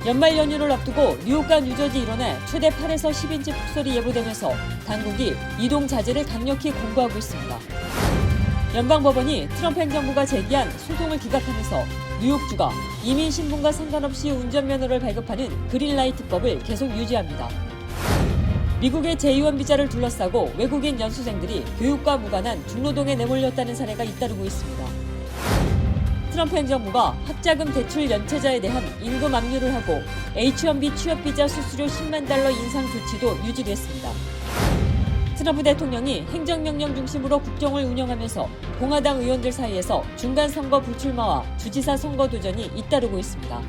연말 연휴를 앞두고 뉴욕과 뉴저지 일원에 최대 8에서 10인치 폭설이 예보되면서 당국이 이동 자제를 강력히 공고하고 있습니다. 연방법원이 트럼프 행정부가 제기한 소송을 기각하면서 뉴욕주가 이민 신분과 상관없이 운전면허를 발급하는 그린라이트법을 계속 유지합니다. 미국의 제2원 비자를 둘러싸고 외국인 연수생들이 교육과 무관한 중노동에 내몰렸다는 사례가 잇따르고 있습니다. 트럼프 행정부가 학자금 대출 연체자에 대한 임금 압류를 하고 H-1B 취업비자 수수료 10만 달러 인상 조치도 유지됐습니다. 트럼프 대통령이 행정명령 중심으로 국정을 운영하면서 공화당 의원들 사이에서 중간선거 불출마와 주지사 선거 도전이 잇따르고 있습니다.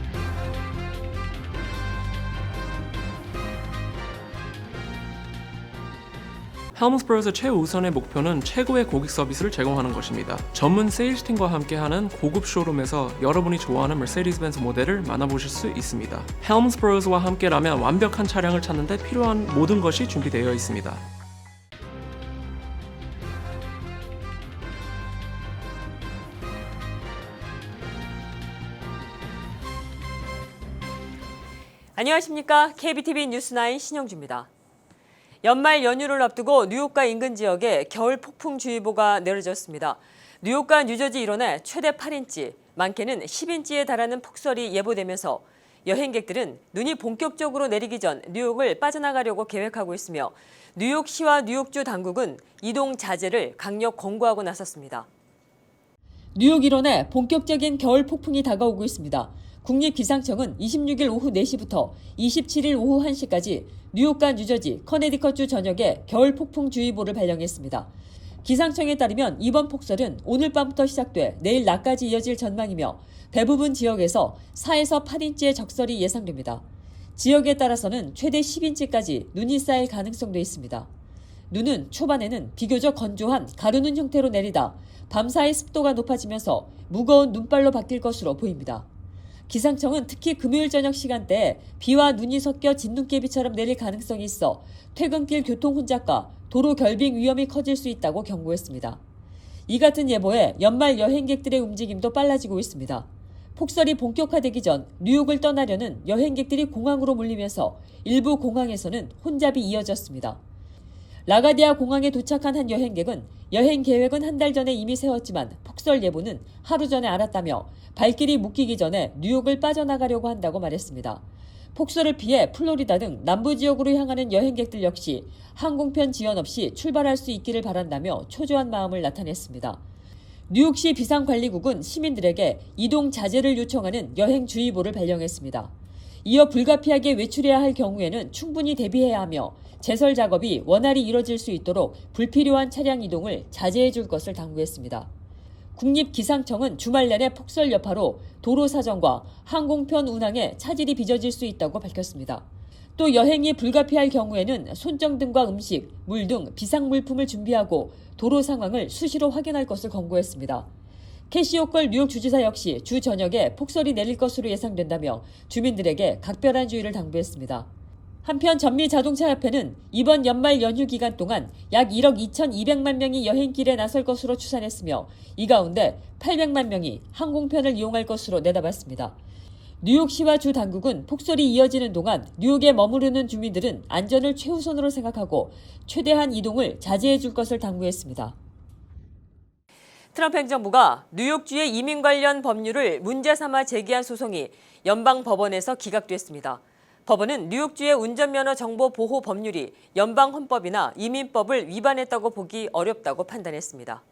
헬문스버그의 최우선의 목표는 최고의 고객 서비스를 제공하는 것입니다. 전문 세일즈팀과 함께하는 고급 쇼룸에서 여러분이 좋아하는 머세디스-벤츠 모델을 만나보실 수 있습니다. 헬문스버그와 함께라면 완벽한 차량을 찾는 데 필요한 모든 것이 준비되어 있습니다. 안녕하십니까. KBTV 뉴스9 신영주입니다. 연말 연휴를 앞두고 뉴욕과 인근 지역에 겨울 폭풍주의보가 내려졌습니다. 뉴욕과 뉴저지 일원에 최대 8인치, 많게는 10인치에 달하는 폭설이 예보되면서 여행객들은 눈이 본격적으로 내리기 전 뉴욕을 빠져나가려고 계획하고 있으며 뉴욕시와 뉴욕주 당국은 이동 자제를 강력 권고하고 나섰습니다. 뉴욕 일원에 본격적인 겨울 폭풍이 다가오고 있습니다. 국립기상청은 26일 오후 4시부터 27일 오후 1시까지 뉴욕과 뉴저지, 커네디컷주 전역에 겨울 폭풍주의보를 발령했습니다. 기상청에 따르면 이번 폭설은 오늘 밤부터 시작돼 내일 낮까지 이어질 전망이며 대부분 지역에서 4에서 8인치의 적설이 예상됩니다. 지역에 따라서는 최대 10인치까지 눈이 쌓일 가능성도 있습니다. 눈은 초반에는 비교적 건조한 가르는 형태로 내리다 밤사이 습도가 높아지면서 무거운 눈발로 바뀔 것으로 보입니다. 기상청은 특히 금요일 저녁 시간대에 비와 눈이 섞여 진눈깨비처럼 내릴 가능성이 있어 퇴근길 교통 혼잡과 도로 결빙 위험이 커질 수 있다고 경고했습니다. 이 같은 예보에 연말 여행객들의 움직임도 빨라지고 있습니다. 폭설이 본격화되기 전 뉴욕을 떠나려는 여행객들이 공항으로 몰리면서 일부 공항에서는 혼잡이 이어졌습니다. 라가디아 공항에 도착한 한 여행객은 여행 계획은 한 달 전에 이미 세웠지만 폭설 예보는 하루 전에 알았다며 발길이 묶이기 전에 뉴욕을 빠져나가려고 한다고 말했습니다. 폭설을 피해 플로리다 등 남부 지역으로 향하는 여행객들 역시 항공편 지연 없이 출발할 수 있기를 바란다며 초조한 마음을 나타냈습니다. 뉴욕시 비상관리국은 시민들에게 이동 자제를 요청하는 여행주의보를 발령했습니다. 이어 불가피하게 외출해야 할 경우에는 충분히 대비해야 하며 제설 작업이 원활히 이뤄질 수 있도록 불필요한 차량 이동을 자제해 줄 것을 당부했습니다. 국립기상청은 주말 내내 폭설 여파로 도로 사정과 항공편 운항에 차질이 빚어질 수 있다고 밝혔습니다. 또 여행이 불가피할 경우에는 손정등과 음식, 물 등 비상물품을 준비하고 도로 상황을 수시로 확인할 것을 권고했습니다. 캐시 호컬 뉴욕 주지사 역시 주 저녁에 폭설이 내릴 것으로 예상된다며 주민들에게 각별한 주의를 당부했습니다. 한편 전미자동차협회는 이번 연말 연휴 기간 동안 약 1억 2,200만 명이 여행길에 나설 것으로 추산했으며 이 가운데 800만 명이 항공편을 이용할 것으로 내다봤습니다. 뉴욕시와 주 당국은 폭설이 이어지는 동안 뉴욕에 머무르는 주민들은 안전을 최우선으로 생각하고 최대한 이동을 자제해 줄 것을 당부했습니다. 트럼프 행정부가 뉴욕주의 이민 관련 법률을 문제 삼아 제기한 소송이 연방법원에서 기각됐습니다. 법원은 뉴욕주의 운전면허 정보 보호 법률이 연방 헌법이나 이민법을 위반했다고 보기 어렵다고 판단했습니다.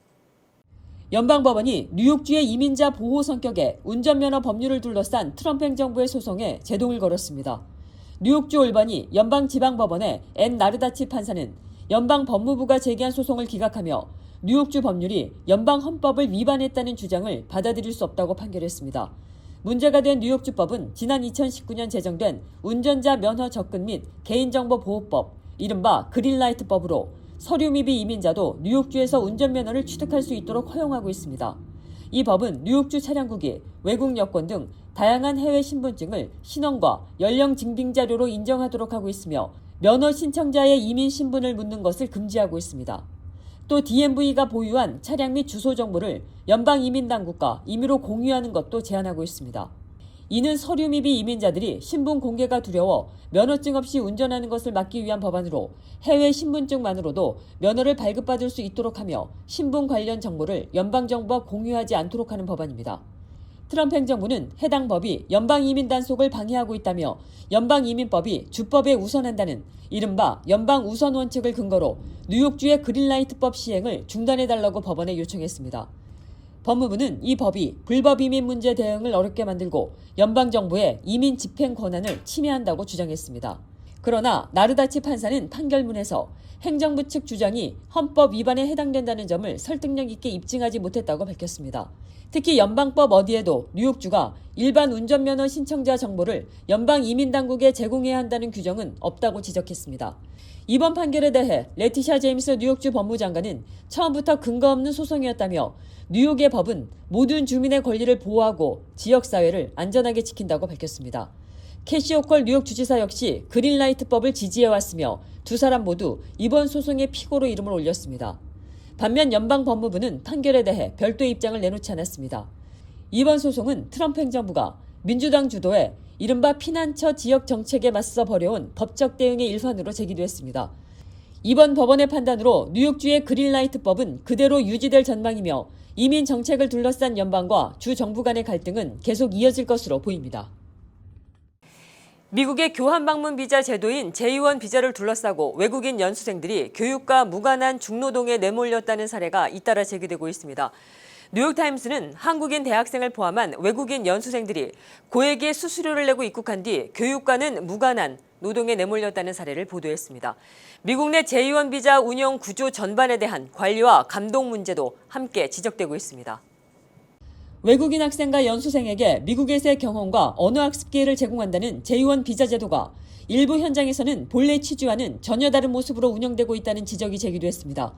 연방법원이 뉴욕주의 이민자 보호 성격의 운전면허 법률을 둘러싼 트럼프 행정부의 소송에 제동을 걸었습니다. 뉴욕주 올바니 연방지방법원의 앤 나르다치 판사는 연방법무부가 제기한 소송을 기각하며 뉴욕주 법률이 연방 헌법을 위반했다는 주장을 받아들일 수 없다고 판결했습니다. 문제가 된 뉴욕주법은 지난 2019년 제정된 운전자 면허 접근 및 개인정보 보호법, 이른바 그린라이트법으로 서류 미비 이민자도 뉴욕주에서 운전면허를 취득할 수 있도록 허용하고 있습니다. 이 법은 뉴욕주 차량국이 외국 여권 등 다양한 해외 신분증을 신원과 연령 증빙 자료로 인정하도록 하고 있으며 면허 신청자의 이민 신분을 묻는 것을 금지하고 있습니다. 또 DMV가 보유한 차량 및 주소 정보를 연방이민당국과 임의로 공유하는 것도 제한하고 있습니다. 이는 서류 미비 이민자들이 신분 공개가 두려워 면허증 없이 운전하는 것을 막기 위한 법안으로 해외 신분증만으로도 면허를 발급받을 수 있도록 하며 신분 관련 정보를 연방정부와 공유하지 않도록 하는 법안입니다. 트럼프 행정부는 해당 법이 연방이민 단속을 방해하고 있다며 연방이민법이 주법에 우선한다는 이른바 연방 우선 원칙을 근거로 뉴욕주의 그린라이트법 시행을 중단해달라고 법원에 요청했습니다. 법무부는 이 법이 불법 이민 문제 대응을 어렵게 만들고 연방정부의 이민 집행 권한을 침해한다고 주장했습니다. 그러나 나르다치 판사는 판결문에서 행정부 측 주장이 헌법 위반에 해당된다는 점을 설득력 있게 입증하지 못했다고 밝혔습니다. 특히 연방법 어디에도 뉴욕주가 일반 운전면허 신청자 정보를 연방이민당국에 제공해야 한다는 규정은 없다고 지적했습니다. 이번 판결에 대해 레티샤 제임스 뉴욕주 법무장관은 처음부터 근거 없는 소송이었다며 뉴욕의 법은 모든 주민의 권리를 보호하고 지역사회를 안전하게 지킨다고 밝혔습니다. 캐시 호컬 뉴욕 주지사 역시 그린라이트법을 지지해왔으며 두 사람 모두 이번 소송의 피고로 이름을 올렸습니다. 반면 연방법무부는 판결에 대해 별도의 입장을 내놓지 않았습니다. 이번 소송은 트럼프 행정부가 민주당 주도의 이른바 피난처 지역 정책에 맞서 벌여온 법적 대응의 일환으로 제기됐습니다. 이번 법원의 판단으로 뉴욕주의 그린라이트법은 그대로 유지될 전망이며 이민 정책을 둘러싼 연방과 주 정부 간의 갈등은 계속 이어질 것으로 보입니다. 미국의 교환 방문 비자 제도인 J1 비자를 둘러싸고 외국인 연수생들이 교육과 무관한 중노동에 내몰렸다는 사례가 잇따라 제기되고 있습니다. 뉴욕타임스는 한국인 대학생을 포함한 외국인 연수생들이 고액의 수수료를 내고 입국한 뒤 교육과는 무관한 노동에 내몰렸다는 사례를 보도했습니다. 미국 내 J1 비자 운영 구조 전반에 대한 관리와 감독 문제도 함께 지적되고 있습니다. 외국인 학생과 연수생에게 미국에서의 경험과 언어학습 기회를 제공한다는 J1 비자 제도가 일부 현장에서는 본래 취지와는 전혀 다른 모습으로 운영되고 있다는 지적이 제기됐습니다.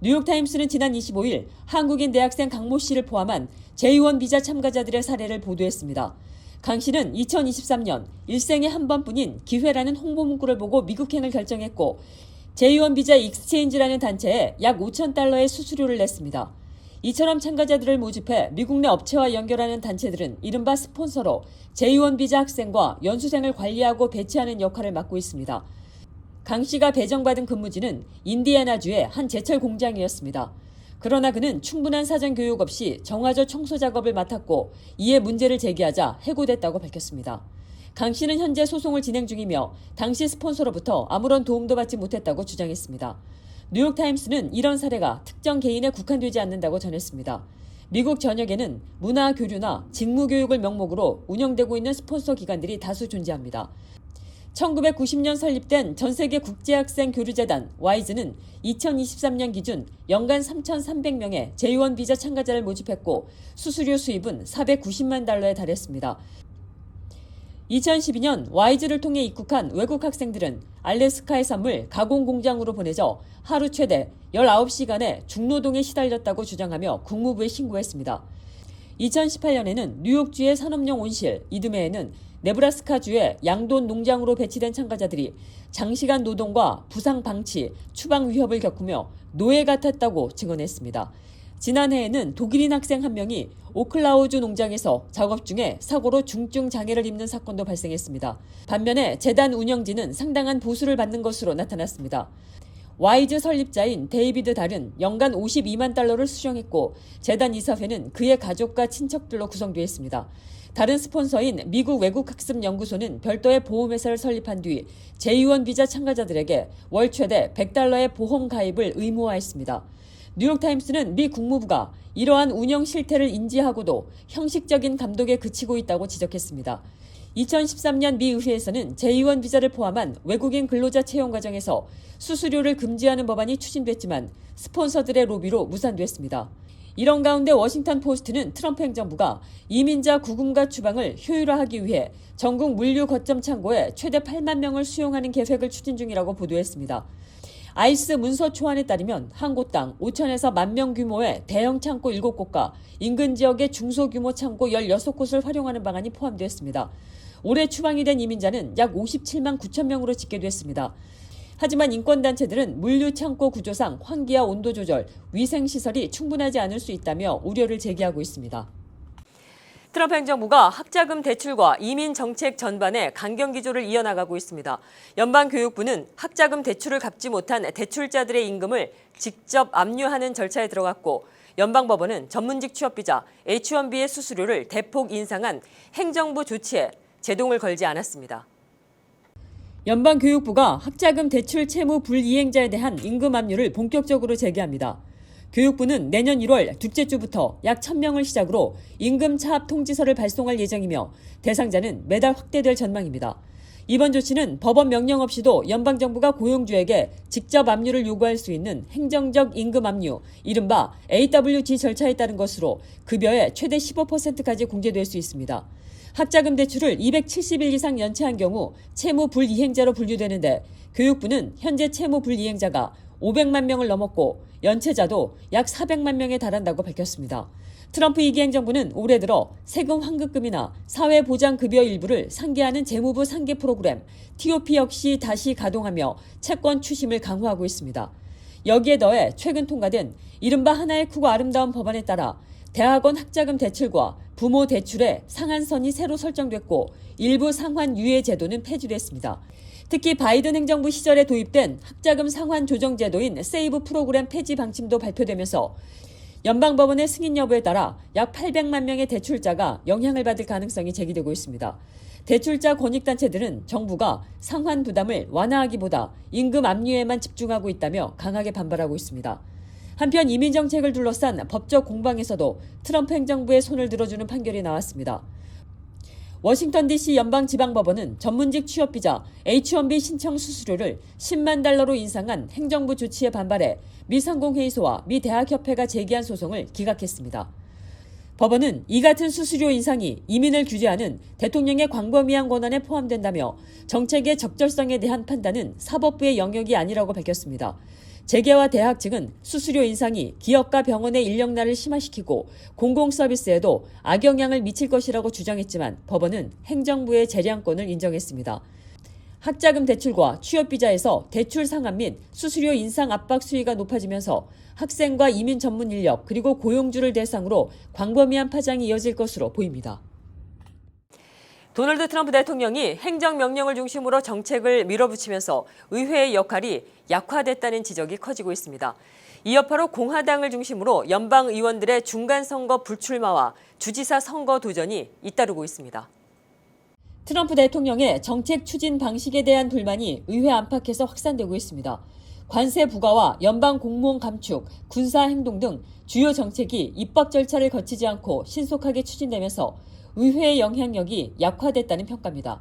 뉴욕타임스는 지난 25일 한국인 대학생 강모 씨를 포함한 J1 비자 참가자들의 사례를 보도했습니다. 강 씨는 2023년 일생에 한 번뿐인 기회라는 홍보 문구를 보고 미국행을 결정했고 J1 비자 익스체인지라는 단체에 약 5,000달러의 수수료를 냈습니다. 이처럼 참가자들을 모집해 미국 내 업체와 연결하는 단체들은 이른바 스폰서로 J1 비자 학생과 연수생을 관리하고 배치하는 역할을 맡고 있습니다. 강 씨가 배정받은 근무지는 인디애나주의 한 제철 공장이었습니다. 그러나 그는 충분한 사전 교육 없이 정화조 청소 작업을 맡았고 이에 문제를 제기하자 해고됐다고 밝혔습니다. 강 씨는 현재 소송을 진행 중이며 당시 스폰서로부터 아무런 도움도 받지 못했다고 주장했습니다. 뉴욕타임스는 이런 사례가 특정 개인에 국한되지 않는다고 전했습니다. 미국 전역에는 문화 교류나 직무 교육을 명목으로 운영되고 있는 스폰서 기관들이 다수 존재합니다. 1990년 설립된 전세계 국제학생 교류재단 와이즈는 2023년 기준 연간 3,300명의 J1 비자 참가자를 모집했고 수수료 수입은 490만 달러에 달했습니다. 2012년 와이즈를 통해 입국한 외국 학생들은 알래스카의 산물 가공 공장으로 보내져 하루 최대 19시간의 중노동에 시달렸다고 주장하며 국무부에 신고했습니다. 2018년에는 뉴욕주의 산업용 온실, 이듬해에는 네브라스카주의 양돈 농장으로 배치된 참가자들이 장시간 노동과 부상 방치, 추방 위협을 겪으며 노예 같았다고 증언했습니다. 지난해에는 독일인 학생 한 명이 오클라호주 농장에서 작업 중에 사고로 중증 장애를 입는 사건도 발생했습니다. 반면에 재단 운영진은 상당한 보수를 받는 것으로 나타났습니다. 와이즈 설립자인 데이비드 달은 연간 52만 달러를 수령했고 재단 이사회는 그의 가족과 친척들로 구성되어 있습니다. 다른 스폰서인 미국 외국학습연구소는 별도의 보험회사를 설립한 뒤 J1 비자 참가자들에게 월 최대 100달러의 보험 가입을 의무화했습니다. 뉴욕타임스는 미 국무부가 이러한 운영 실태를 인지하고도 형식적인 감독에 그치고 있다고 지적했습니다. 2013년 미 의회에서는 J1 비자를 포함한 외국인 근로자 채용 과정에서 수수료를 금지하는 법안이 추진됐지만 스폰서들의 로비로 무산됐습니다. 이런 가운데 워싱턴 포스트는 트럼프 행정부가 이민자 구금과 추방을 효율화하기 위해 전국 물류 거점 창고에 최대 8만 명을 수용하는 계획을 추진 중이라고 보도했습니다. 아이스 문서 초안에 따르면 한 곳당 5천에서 1만 명 규모의 대형 창고 7곳과 인근 지역의 중소규모 창고 16곳을 활용하는 방안이 포함되었습니다. 올해 추방이 된 이민자는 약 57만 9천 명으로 집계됐습니다. 하지만 인권단체들은 물류창고 구조상 환기와 온도 조절, 위생시설이 충분하지 않을 수 있다며 우려를 제기하고 있습니다. 트럼프 행정부가 학자금 대출과 이민 정책 전반에 강경 기조를 이어나가고 있습니다. 연방교육부는 학자금 대출을 갚지 못한 대출자들의 임금을 직접 압류하는 절차에 들어갔고, 연방법원은 전문직 취업비자 H-1B의 수수료를 대폭 인상한 행정부 조치에 제동을 걸지 않았습니다. 연방교육부가 학자금 대출 채무 불이행자에 대한 임금 압류를 본격적으로 재개합니다. 교육부는 내년 1월 둘째 주부터 약 1,000명을 시작으로 임금 차압 통지서를 발송할 예정이며 대상자는 매달 확대될 전망입니다. 이번 조치는 법원 명령 없이도 연방정부가 고용주에게 직접 압류를 요구할 수 있는 행정적 임금 압류, 이른바 AWG 절차에 따른 것으로 급여의 최대 15%까지 공제될 수 있습니다. 학자금 대출을 270일 이상 연체한 경우 채무 불이행자로 분류되는데, 교육부는 현재 채무 불이행자가 500만 명을 넘었고 연체자도 약 400만 명에 달한다고 밝혔습니다. 트럼프 2기 행정부는 올해 들어 세금 환급금이나 사회보장급여 일부를 상계하는 재무부 상계 프로그램 TOP 역시 다시 가동하며 채권 추심을 강화하고 있습니다. 여기에 더해 최근 통과된 이른바 하나의 크고 아름다운 법안에 따라 대학원 학자금 대출과 부모 대출의 상한선이 새로 설정됐고 일부 상환 유예 제도는 폐지됐습니다. 특히 바이든 행정부 시절에 도입된 학자금 상환 조정 제도인 세이브 프로그램 폐지 방침도 발표되면서 연방법원의 승인 여부에 따라 약 800만 명의 대출자가 영향을 받을 가능성이 제기되고 있습니다. 대출자 권익단체들은 정부가 상환 부담을 완화하기보다 임금 압류에만 집중하고 있다며 강하게 반발하고 있습니다. 한편 이민 정책을 둘러싼 법적 공방에서도 트럼프 행정부의 손을 들어주는 판결이 나왔습니다. 워싱턴 DC 연방지방법원은 전문직 취업비자 H-1B 신청 수수료를 10만 달러로 인상한 행정부 조치에 반발해 미 상공회의소와 미 대학협회가 제기한 소송을 기각했습니다. 법원은 이 같은 수수료 인상이 이민을 규제하는 대통령의 광범위한 권한에 포함된다며 정책의 적절성에 대한 판단은 사법부의 영역이 아니라고 밝혔습니다. 재계와 대학 측은 수수료 인상이 기업과 병원의 인력난을 심화시키고 공공서비스에도 악영향을 미칠 것이라고 주장했지만 법원은 행정부의 재량권을 인정했습니다. 학자금 대출과 취업비자에서 대출 상한 및 수수료 인상 압박 수위가 높아지면서 학생과 이민 전문 인력 그리고 고용주를 대상으로 광범위한 파장이 이어질 것으로 보입니다. 도널드 트럼프 대통령이 행정명령을 중심으로 정책을 밀어붙이면서 의회의 역할이 약화됐다는 지적이 커지고 있습니다. 이 여파로 공화당을 중심으로 연방 의원들의 중간선거 불출마와 주지사 선거 도전이 잇따르고 있습니다. 트럼프 대통령의 정책 추진 방식에 대한 불만이 의회 안팎에서 확산되고 있습니다. 관세 부과와 연방 공무원 감축, 군사 행동 등 주요 정책이 입법 절차를 거치지 않고 신속하게 추진되면서 의회의 영향력이 약화됐다는 평가입니다.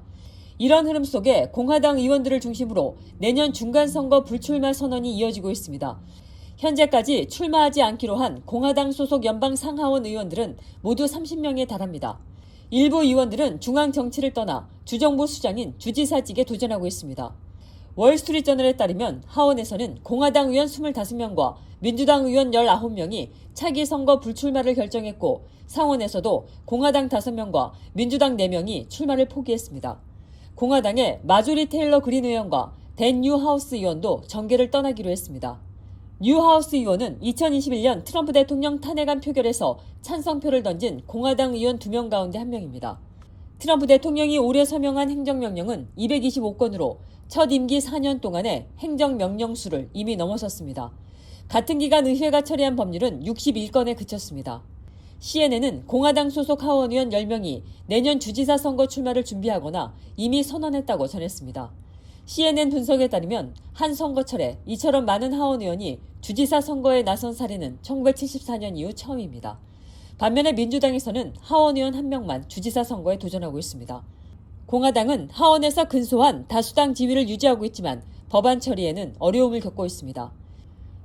이런 흐름 속에 공화당 의원들을 중심으로 내년 중간선거 불출마 선언이 이어지고 있습니다. 현재까지 출마하지 않기로 한 공화당 소속 연방 상하원 의원들은 모두 30명에 달합니다. 일부 의원들은 중앙 정치를 떠나 주정부 수장인 주지사직에 도전하고 있습니다. 월스트리트저널에 따르면 하원에서는 공화당 의원 25명과 민주당 의원 19명이 차기 선거 불출마를 결정했고 상원에서도 공화당 5명과 민주당 4명이 출마를 포기했습니다. 공화당의 마조리 테일러 그린 의원과 댄 뉴하우스 의원도 정계를 떠나기로 했습니다. 뉴하우스 의원은 2021년 트럼프 대통령 탄핵안 표결에서 찬성표를 던진 공화당 의원 2명 가운데 1명입니다. 트럼프 대통령이 올해 서명한 행정명령은 225건으로 첫 임기 4년 동안의 행정명령 수를 이미 넘어섰습니다. 같은 기간 의회가 처리한 법률은 61건에 그쳤습니다. CNN은 공화당 소속 하원 의원 10명이 내년 주지사 선거 출마를 준비하거나 이미 선언했다고 전했습니다. CNN 분석에 따르면 한 선거철에 이처럼 많은 하원 의원이 주지사 선거에 나선 사례는 1974년 이후 처음입니다. 반면에 민주당에서는 하원 의원 1명만 주지사 선거에 도전하고 있습니다. 공화당은 하원에서 근소한 다수당 지위를 유지하고 있지만 법안 처리에는 어려움을 겪고 있습니다.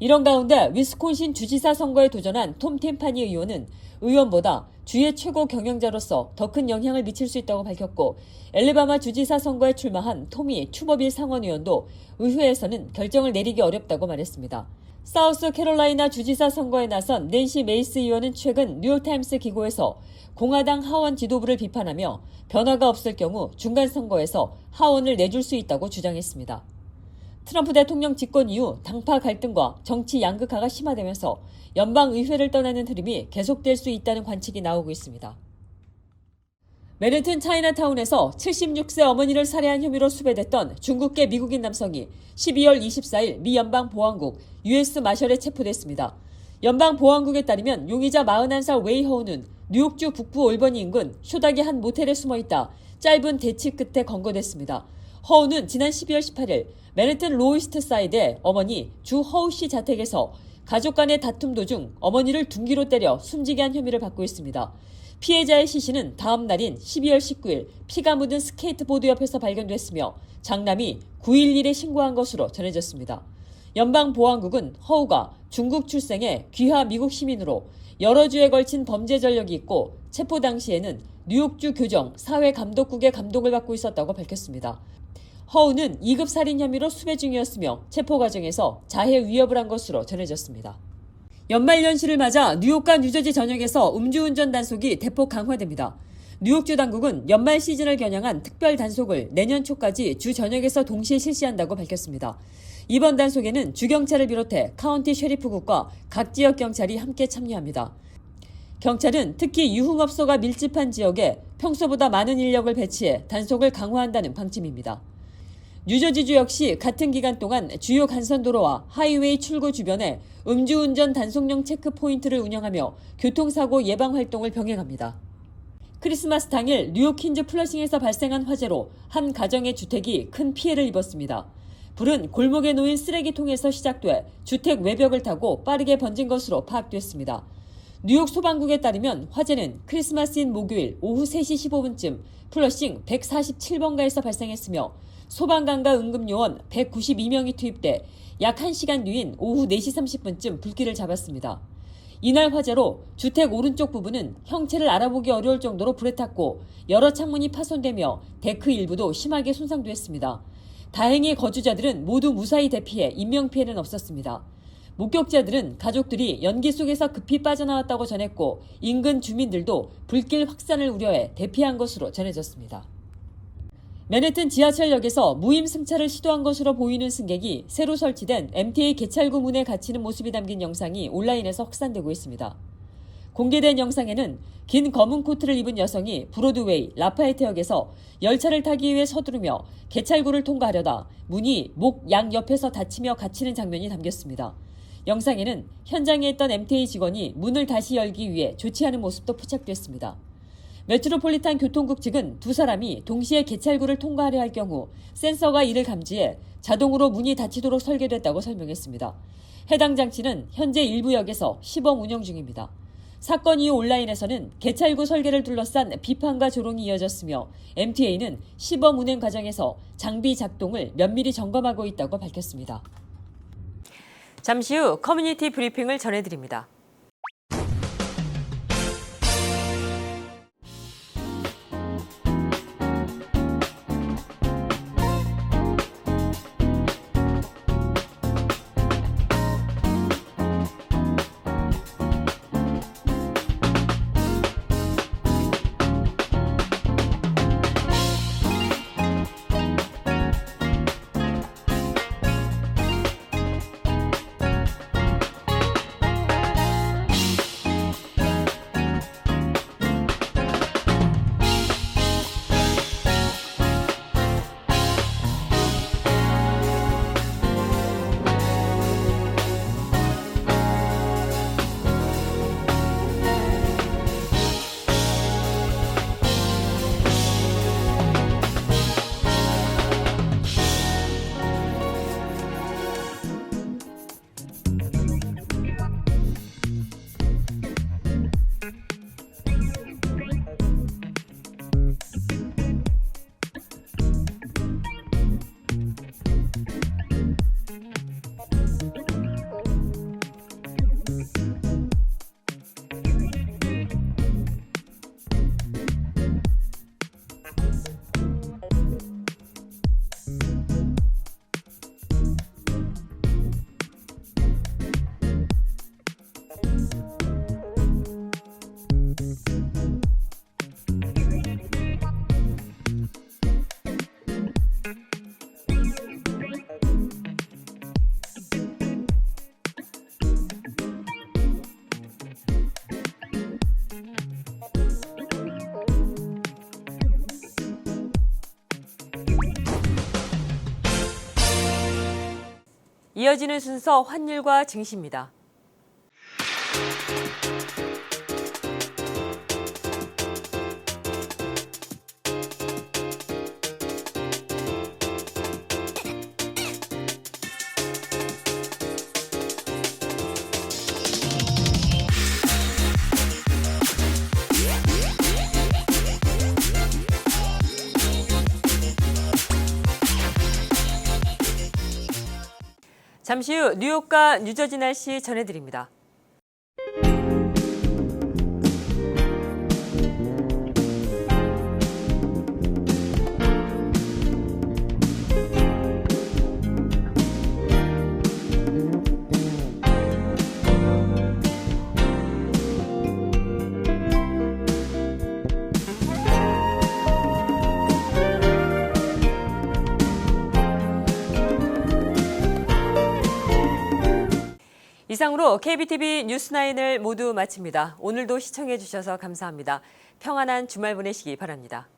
이런 가운데 위스콘신 주지사 선거에 도전한 톰 팀파니 의원은 의원보다 주의 최고 경영자로서 더 큰 영향을 미칠 수 있다고 밝혔고 엘리바마 주지사 선거에 출마한 토미 추머빌 상원 의원도 의회에서는 결정을 내리기 어렵다고 말했습니다. 사우스 캐롤라이나 주지사 선거에 나선 낸시 메이스 의원은 최근 뉴욕타임스 기고에서 공화당 하원 지도부를 비판하며 변화가 없을 경우 중간선거에서 하원을 내줄 수 있다고 주장했습니다. 트럼프 대통령 집권 이후 당파 갈등과 정치 양극화가 심화되면서 연방의회를 떠나는 흐름이 계속될 수 있다는 관측이 나오고 있습니다. 맨해튼 차이나타운에서 76세 어머니를 살해한 혐의로 수배됐던 중국계 미국인 남성이 12월 24일 미 연방보안국 US 마셜에 체포됐습니다. 연방보안국에 따르면 용의자 41살 웨이 허우는 뉴욕주 북부 올버니 인근 쇼닥의 한 모텔에 숨어있다 짧은 대치 끝에 검거됐습니다. 허우는 지난 12월 18일 맨해튼 로이스트 사이드의 어머니 주 허우 씨 자택에서 가족 간의 다툼 도중 어머니를 둔기로 때려 숨지게 한 혐의를 받고 있습니다. 피해자의 시신은 다음 날인 12월 19일 피가 묻은 스케이트보드 옆에서 발견됐으며 장남이 911에 신고한 것으로 전해졌습니다. 연방보안국은 허우가 중국 출생의 귀화 미국 시민으로 여러 주에 걸친 범죄 전력이 있고 체포 당시에는 뉴욕주 교정 사회감독국의 감독을 받고 있었다고 밝혔습니다. 허우는 2급 살인 혐의로 수배 중이었으며 체포 과정에서 자해 위협을 한 것으로 전해졌습니다. 연말연시를 맞아 뉴욕과 뉴저지 전역에서 음주운전 단속이 대폭 강화됩니다. 뉴욕주 당국은 연말 시즌을 겨냥한 특별 단속을 내년 초까지 주 전역에서 동시에 실시한다고 밝혔습니다. 이번 단속에는 주경찰을 비롯해 카운티 셰리프국과 각 지역 경찰이 함께 참여합니다. 경찰은 특히 유흥업소가 밀집한 지역에 평소보다 많은 인력을 배치해 단속을 강화한다는 방침입니다. 뉴저지주 역시 같은 기간 동안 주요 간선도로와 하이웨이 출구 주변에 음주운전 단속용 체크포인트를 운영하며 교통사고 예방 활동을 병행합니다. 크리스마스 당일 뉴욕 퀸즈 플러싱에서 발생한 화재로 한 가정의 주택이 큰 피해를 입었습니다. 불은 골목에 놓인 쓰레기통에서 시작돼 주택 외벽을 타고 빠르게 번진 것으로 파악됐습니다. 뉴욕 소방국에 따르면 화재는 크리스마스인 목요일 오후 3시 15분쯤 플러싱 147번가에서 발생했으며 소방관과 응급요원 192명이 투입돼 약 1시간 뒤인 오후 4시 30분쯤 불길을 잡았습니다. 이날 화재로 주택 오른쪽 부분은 형체를 알아보기 어려울 정도로 불에 탔고 여러 창문이 파손되며 데크 일부도 심하게 손상됐습니다. 다행히 거주자들은 모두 무사히 대피해 인명피해는 없었습니다. 목격자들은 가족들이 연기 속에서 급히 빠져나왔다고 전했고 인근 주민들도 불길 확산을 우려해 대피한 것으로 전해졌습니다. 맨해튼 지하철역에서 무임 승차를 시도한 것으로 보이는 승객이 새로 설치된 MTA 개찰구 문에 갇히는 모습이 담긴 영상이 온라인에서 확산되고 있습니다. 공개된 영상에는 긴 검은 코트를 입은 여성이 브로드웨이 라파에트역에서 열차를 타기 위해 서두르며 개찰구를 통과하려다 문이 목 양옆에서 닫히며 갇히는 장면이 담겼습니다. 영상에는 현장에 있던 MTA 직원이 문을 다시 열기 위해 조치하는 모습도 포착됐습니다. 메트로폴리탄 교통국 측은 두 사람이 동시에 개찰구를 통과하려 할 경우 센서가 이를 감지해 자동으로 문이 닫히도록 설계됐다고 설명했습니다. 해당 장치는 현재 일부 역에서 시범 운영 중입니다. 사건 이후 온라인에서는 개찰구 설계를 둘러싼 비판과 조롱이 이어졌으며 MTA는 시범 운행 과정에서 장비 작동을 면밀히 점검하고 있다고 밝혔습니다. 잠시 후 커뮤니티 브리핑을 전해드립니다. 이어지는 순서 환율과 증시입니다. 잠시 후 뉴욕과 뉴저지 날씨 전해드립니다. 이상으로 KBTV 뉴스9을 모두 마칩니다. 오늘도 시청해 주셔서 감사합니다. 평안한 주말 보내시기 바랍니다.